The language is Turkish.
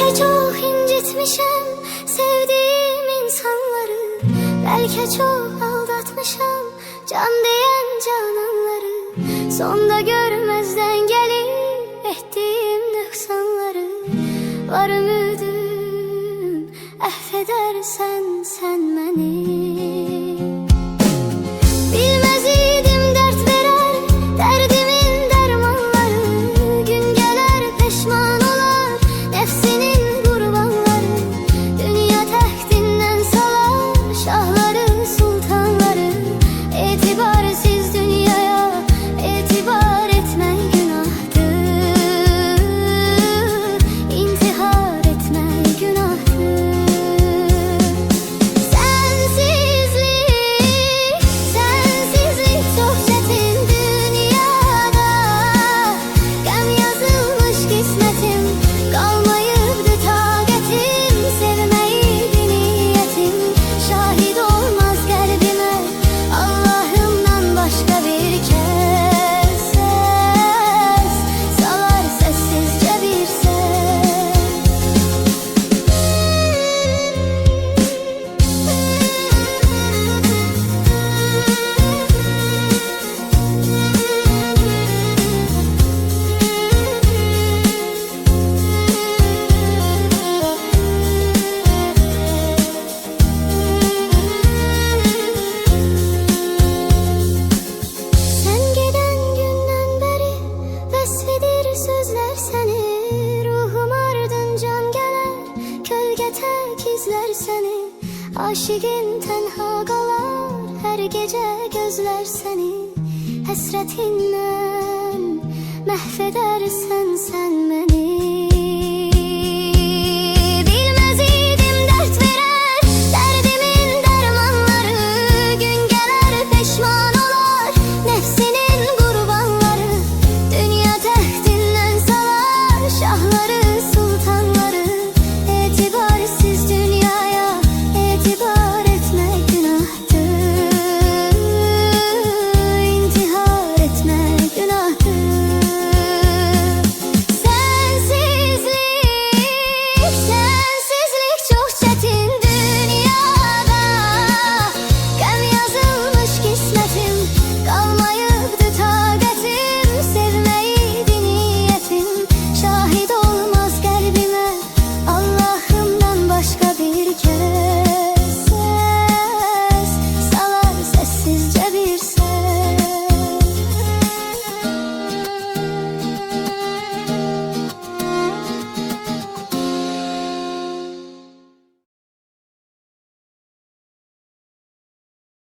Belki çok incitmişim sevdiğim insanları, belki çok aldatmışım can diyen cananları. Sonda görmezden gelip ettiğim nöksanları. Var ümidim affedersen sen beni. Bilmez idim dert verer derdimin dermanları. Gün gelir peşman olar nefsinin kurbanları. Dünya tehtinden salar şahları sultanları. İtibarsiz dünyaya itibar etme günahtır. İntihar etme günahtır. Sensizlik çok çetin dünyada. Gam yazılmış kismetim, kalmayıptı taqetim. Sevmeydi niyetim, şahit olmaz kalbime Allah'ımdan başka bir kez. Ses salar sessizce bir ses. Sen giden günden beri vesfidir sözler seni. Ruhum ardın can geler, kölge tek izler seni. Aşıkın tenha kalar, her gece gözler seni. Hasretinden mahvedersen sen beni.